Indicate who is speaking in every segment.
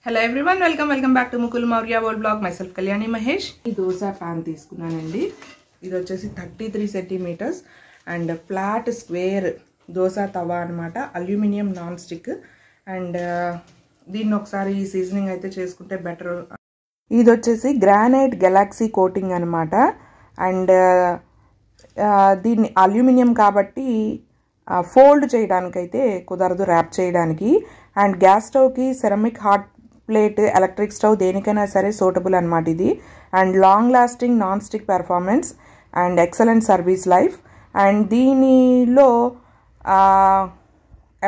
Speaker 1: Hello everyone welcome back to Mukul Maurya world blog myself Kalyani Mahesh. ఈ dosa pan తీసుకున్నానండి. ఇది వచ్చేసి 33 centimetres and flat square dosa tawa అనమాట, అల్యూమినియం నాన్ స్టిక్. అండ్ దీన్ని ఒకసారి సీజనింగ్ అయితే చేసుకుంటే బెటర్. ఇది వచ్చేసి గ్రానైట్ గెలాక్సీ కోటింగ్ అనమాట. అండ్ దీన్ని అల్యూమినియం కాబట్టి ఫోల్డ్ చేయడానికైతే కుదరదు, ర్యాప్ చేయడానికి. అండ్ గ్యాస్ స్టవ్కి ceramic hot plate, electric stove దేనికైనా సరే సూటబుల్ అనమాట ఇది. And long lasting non stick performance and excellent service life. And దీనిలో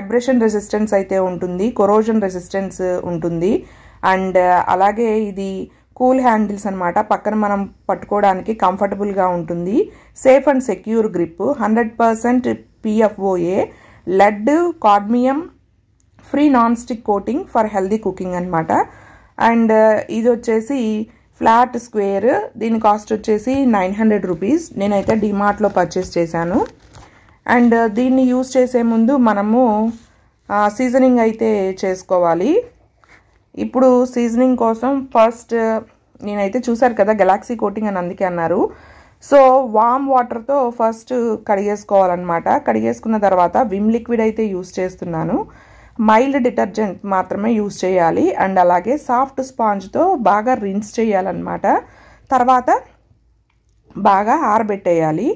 Speaker 1: అబ్రేషన్ రెసిస్టెన్స్ అయితే ఉంటుంది, కొరోజన్ రెసిస్టెన్స్ ఉంటుంది. అండ్ అలాగే ఇది కూల్ హ్యాండిల్స్ అనమాట, పక్కన మనం పట్టుకోవడానికి కంఫర్టబుల్గా ఉంటుంది. Safe and secure grip, 100% PFOA, lead, cadmium free non stick coating for healthy cooking అనమాట. అండ్ ఇది వచ్చేసి ఫ్లాట్ స్క్వేర్, దీని కాస్ట్ వచ్చేసి 900 రూపీస్. నేనైతే డిమార్ట్లో పర్చేస్ చేశాను. అండ్ దీన్ని యూస్ చేసే ముందు మనము సీజనింగ్ అయితే చేసుకోవాలి. ఇప్పుడు సీజనింగ్ కోసం ఫస్ట్ నేనైతే చూసారు కదా గెలాక్సీ కోటింగ్ అని అందుకే అన్నారు. సో వామ్ వాటర్తో ఫస్ట్ కడిగేసుకోవాలన్నమాట. కడిగేసుకున్న తర్వాత విమ్ లిక్విడ్ అయితే యూస్ చేస్తున్నాను. మైల్డ్ డిటర్జెంట్ మాత్రమే యూస్ చేయాలి. అండ్ అలాగే సాఫ్ట్ స్పాంజ్తో బాగా రిన్స్ చేయాలన్నమాట. తర్వాత బాగా ఆరబెట్టేయాలి.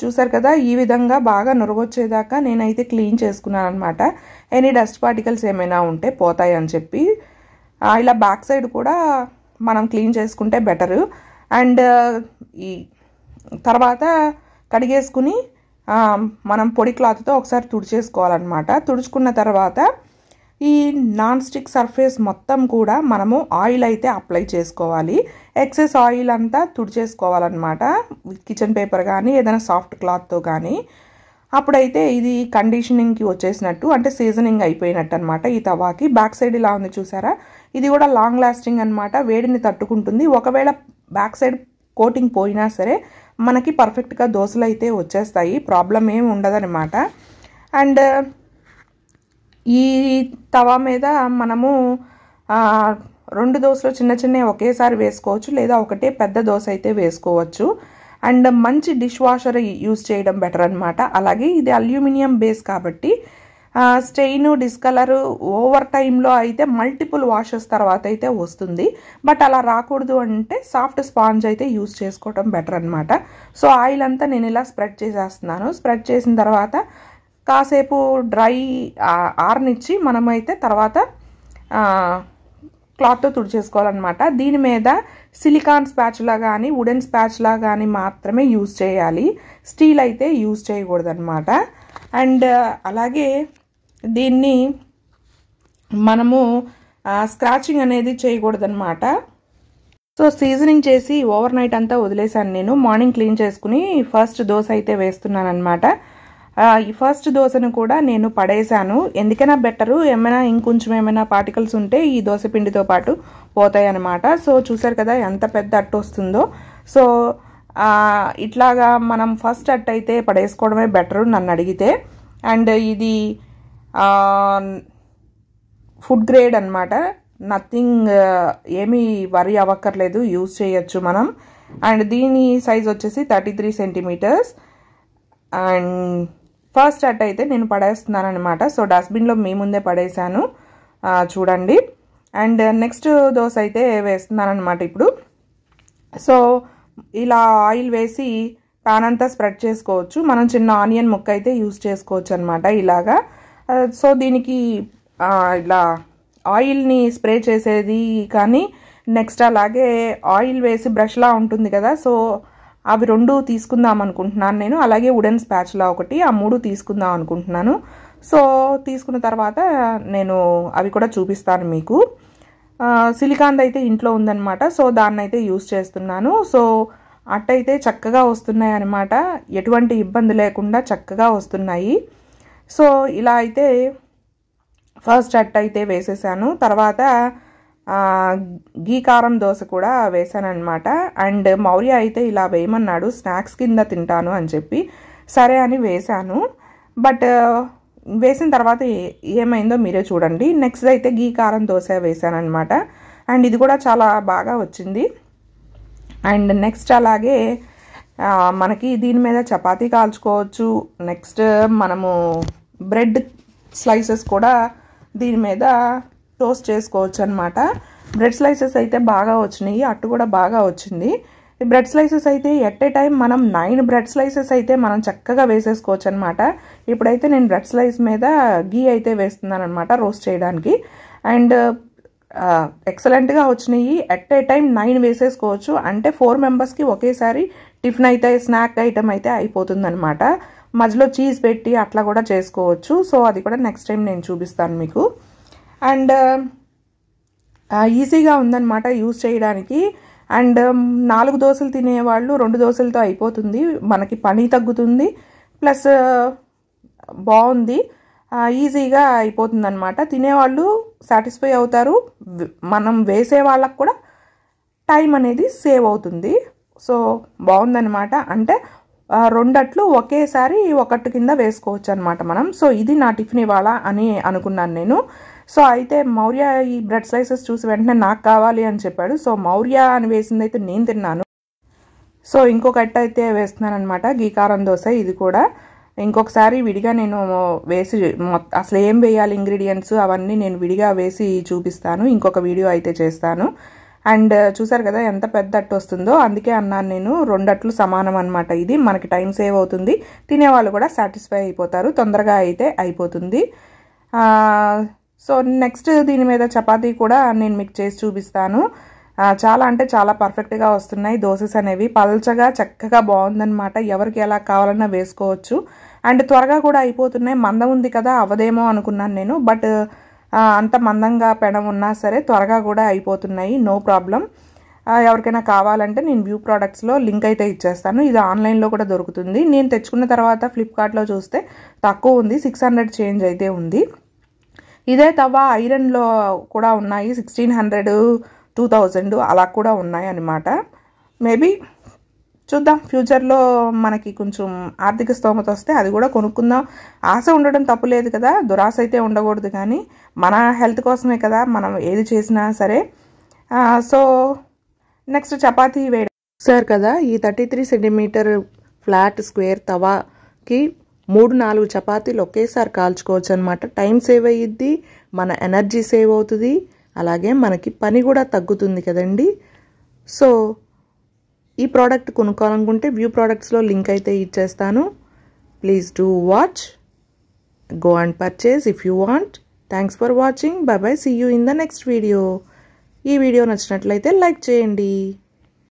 Speaker 1: చూసారు కదా, ఈ విధంగా బాగా నురగొచ్చేదాకా నేనైతే క్లీన్ చేసుకున్నాను అనమాట. ఎనీ డస్ట్ పార్టికల్స్ ఏమైనా ఉంటే పోతాయి అని చెప్పి. ఇలా బ్యాక్ సైడ్ కూడా మనం క్లీన్ చేసుకుంటే బెటరు. అండ్ ఈ తర్వాత కడిగేసుకుని మనం పొడి క్లాత్తో ఒకసారి తుడిచేసుకోవాలన్నమాట. తుడుచుకున్న తర్వాత ఈ నాన్ స్టిక్ సర్ఫేస్ మొత్తం కూడా మనము ఆయిల్ అయితే అప్లై చేసుకోవాలి. ఎక్సెస్ ఆయిల్ అంతా తుడిచేసుకోవాలన్నమాట, కిచెన్ పేపర్ కానీ ఏదైనా సాఫ్ట్ క్లాత్తో కానీ. అప్పుడైతే ఇది కండిషనింగ్కి వచ్చేసినట్టు, అంటే సీజనింగ్ అయిపోయినట్టు అనమాట. ఈ తవాకి బ్యాక్ సైడ్ ఇలా ఉంది చూసారా, ఇది కూడా లాంగ్ లాస్టింగ్ అనమాట, వేడిని తట్టుకుంటుంది. ఒకవేళ బ్యాక్ సైడ్ కోటింగ్ పోయినా సరే మనకి పర్ఫెక్ట్గా దోశలు అయితే వచ్చేస్తాయి, ప్రాబ్లం ఏమి ఉండదన్నమాట. అండ్ ఈ తవా మీద మనము 2 దోశలు చిన్న చిన్నవి ఒకేసారి వేసుకోవచ్చు, లేదా ఒకటే పెద్ద దోశ అయితే వేసుకోవచ్చు. అండ్ మంచి డిష్ వాషర్ యూజ్ చేయడం బెటర్ అనమాట. అలాగే ఇది అల్యూమినియం బేస్ కాబట్టి స్టెయిన్, డిస్కలర్ ఓవర్ టైంలో అయితే మల్టిపుల్ వాషెస్ తర్వాత అయితే వస్తుంది. బట్ అలా రాకూడదు అంటే సాఫ్ట్ స్పాంజ్ అయితే యూజ్ చేసుకోవడం బెటర్ అనమాట. సో ఆయిల్ అంతా నేను ఇలా స్ప్రెడ్ చేసేస్తున్నాను. స్ప్రెడ్ చేసిన తర్వాత కాసేపు డ్రై ఆరనిచ్చి మనమైతే తర్వాత క్లాత్తో తుడిచేసుకోవాలన్నమాట. దీని మీద సిలికాన్ స్పాచులా కానీ వుడెన్ స్పాచులా కానీ మాత్రమే యూజ్ చేయాలి, స్టీల్ అయితే యూజ్ చేయకూడదు అనమాట. అండ్ అలాగే దీన్ని మనము స్క్రాచింగ్ అనేది చేయకూడదన్నమాట. సో సీజనింగ్ చేసి ఓవర్ నైట్ అంతా వదిలేసాను నేను. మార్నింగ్ క్లీన్ చేసుకుని ఫస్ట్ దోశ అయితే వేస్తున్నాను అనమాట. ఈ ఫస్ట్ దోశను కూడా నేను పడేసాను, ఎందుకైనా బెటరు, ఏమైనా ఇంకొంచెం ఏమైనా పార్టికల్స్ ఉంటే ఈ దోశ పిండితో పాటు పోతాయి అన్నమాట. సో చూసారు కదా ఎంత పెద్ద అట్టు వస్తుందో. సో ఇట్లాగా మనం ఫస్ట్ అట్టు అయితే పడేసుకోవడమే బెటరు నన్ను అడిగితే. అండ్ ఇది ఫుడ్ గ్రేడ్ అనమాట, నథింగ్, ఏమీ వరి అవ్వక్కర్లేదు, యూజ్ చేయొచ్చు మనం. అండ్ దీని సైజ్ వచ్చేసి 33 సెంటీమీటర్స్. అండ్ ఫస్ట్ అట్ అయితే నేను పడేస్తున్నాను అనమాట. సో డస్ట్బిన్లో మీ ముందే పడేసాను చూడండి. అండ్ నెక్స్ట్ దోశ అయితే వేస్తున్నాను అనమాట ఇప్పుడు. సో ఇలా ఆయిల్ వేసి ప్యాన్ అంతా స్ప్రెడ్ చేసుకోవచ్చు. మనం చిన్న ఆనియన్ ముక్క అయితే యూజ్ చేసుకోవచ్చు అనమాట ఇలాగా. సో దీనికి ఇలా ఆయిల్ని స్ప్రే చేసేది కానీ, నెక్స్ట్ అలాగే ఆయిల్ వేసి బ్రష్లా ఉంటుంది కదా, సో అవి 2 తీసుకుందాం అనుకుంటున్నాను నేను. అలాగే వుడెన్ స్పాచులా ఒకటి, ఆ 3 తీసుకుందాం అనుకుంటున్నాను. సో తీసుకున్న తర్వాత నేను అవి కూడా చూపిస్తాను మీకు. సిలికాన్ అయితే ఇంట్లో ఉందన్నమాట, సో దాన్ని అయితే యూజ్ చేస్తున్నాను. సో అట్టయితే చక్కగా వస్తున్నాయి అన్నమాట, ఎటువంటి ఇబ్బంది లేకుండా చక్కగా వస్తున్నాయి. సో ఇలా అయితే ఫస్ట్ అట్ట అయితే వేసేసాను. తర్వాత గీ కారం దోశ కూడా వేసాను అనమాట. అండ్ మౌర్య అయితే ఇలా వేయమన్నాడు, స్నాక్స్ కింద తింటాను అని చెప్పి, సరే అని వేశాను. బట్ వేసిన తర్వాత ఏమైందో మీరే చూడండి. నెక్స్ట్ అయితే గీ కారం దోశ వేసాను అనమాట. అండ్ ఇది కూడా చాలా బాగా వచ్చింది. అండ్ నెక్స్ట్ అలాగే మనకి దీని మీద చపాతీ కాల్చుకోవచ్చు. నెక్స్ట్ మనము బ్రెడ్ స్లైసెస్ కూడా దీని మీద టోస్ట్ చేసుకోవచ్చు అనమాట. బ్రెడ్ స్లైసెస్ అయితే బాగా వచ్చినాయి, అట్టు కూడా బాగా వచ్చింది. ఈ బ్రెడ్ స్లైసెస్ అయితే ఎట్ ఏ టైం మనం 9 బ్రెడ్ స్లైసెస్ అయితే మనం చక్కగా వేసేసుకోవచ్చు అనమాట. ఇప్పుడైతే నేను బ్రెడ్ స్లైస్ మీద గీ అయితే వేస్తున్నాను అనమాట రోస్ట్ చేయడానికి. అండ్ ఎక్సలెంట్గా వచ్చినాయి. ఎట్ ఏ టైం 9 వేసేసుకోవచ్చు. అంటే 4 మెంబర్స్కి ఒకేసారి టిఫిన్ అయితే స్నాక్ ఐటమ్ అయితే అయిపోతుంది అనమాట. మధ్యలో చీజ్ పెట్టి అట్లా కూడా చేసుకోవచ్చు. సో అది కూడా నెక్స్ట్ టైం నేను చూపిస్తాను మీకు. అండ్ ఈజీగా ఉందన్నమాట యూజ్ చేయడానికి. అండ్ 4 దోశలు తినేవాళ్ళు 2 దోశలతో అయిపోతుంది, మనకి పని తగ్గుతుంది, ప్లస్ బాగుంది, ఈజీగా అయిపోతుంది అనమాట. తినేవాళ్ళు సాటిస్ఫై అవుతారు, మనం వేసే వాళ్ళకు కూడా టైం అనేది సేవ్ అవుతుంది. సో బాగుందన్నమాట. అంటే 2 అట్లు ఒకేసారి ఒకటి కింద వేసుకోవచ్చు అనమాట మనం. సో ఇది నా టిఫిన్ ఇవాళ అని అనుకున్నాను నేను. సో అయితే మౌర్య ఈ బ్రెడ్ స్లైసెస్ చూసి వెంటనే నాకు కావాలి అని చెప్పాడు. సో మౌర్య అని వేసింది అయితే నేను తిన్నాను. సో ఇంకొక అట్ట అయితే వేస్తున్నాను అనమాట గీ కారం దోశ. ఇది కూడా ఇంకొకసారి విడిగా నేను వేసి అసలు ఏం వేయాలి ఇంగ్రీడియంట్స్ అవన్నీ నేను విడిగా వేసి చూపిస్తాను, ఇంకొక వీడియో అయితే చేస్తాను. అండ్ చూసారు కదా ఎంత పెద్ద అట్టు వస్తుందో, అందుకే అన్నాను నేను 2 అట్లు సమానం అనమాట. ఇది మనకి టైం సేవ్ అవుతుంది, తినేవాళ్ళు కూడా సాటిస్ఫై అయిపోతారు, తొందరగా అయితే అయిపోతుంది. సో నెక్స్ట్ దీని మీద చపాతీ కూడా నేను మీకు చేసి చూపిస్తాను. చాలా అంటే చాలా పర్ఫెక్ట్గా వస్తున్నాయి దోసెస్ అనేవి, పల్చగా చక్కగా బాగుందనమాట. ఎవరికి ఎలా కావాలన్నా వేసుకోవచ్చు. అండ్ త్వరగా కూడా అయిపోతున్నాయి. మందం ఉంది కదా అవ్వదేమో అనుకున్నాను నేను, బట్ అంత మందంగా పెనం ఉన్నా సరే త్వరగా కూడా అయిపోతున్నాయి, నో ప్రాబ్లం. ఎవరికైనా కావాలంటే నేను వ్యూ ప్రోడక్ట్స్లో లింక్ అయితే ఇచ్చేస్తాను. ఇది ఆన్లైన్లో కూడా దొరుకుతుంది. నేను తెచ్చుకున్న తర్వాత ఫ్లిప్కార్ట్లో చూస్తే తక్కువ ఉంది, 600 చేంజ్ అయితే ఉంది. ఇదే తవ్వ ఐరన్లో కూడా ఉన్నాయి, 1600 2000 అలా కూడా ఉన్నాయి అన్నమాట. మేబీ చూద్దాం, ఫ్యూచర్లో మనకి కొంచెం ఆర్థిక స్తోమత వస్తే అది కూడా కొనుక్కుందాం. ఆశ ఉండడం తప్పులేదు కదా, దురాశ అయితే ఉండకూడదు. కానీ మన హెల్త్ కోసమే కదా మనం ఏది చేసినా సరే. సో నెక్స్ట్ చపాతీ వేయడం సార్ కదా, ఈ 33 సెంటీమీటర్ ఫ్లాట్ స్క్వేర్ తవాకి 3-4 చపాతీలు ఒకేసారి కాల్చుకోవచ్చు అనమాట. టైం సేవ్ అయ్యిద్ది, మన ఎనర్జీ సేవ్ అవుతుంది, అలాగే మనకి పని కూడా తగ్గుతుంది కదండి. సో ఈ ప్రోడక్ట్ కొనుక్కోవాలనుకుంటే వ్యూ ప్రోడక్ట్స్లో లింక్ అయితే ఇచ్చేస్తాను. Please do watch, go and purchase if you want. Thanks for watching. Bye bye, see you in the next video. ఈ వీడియో నచ్చినట్లయితే లైక్ చేయండి.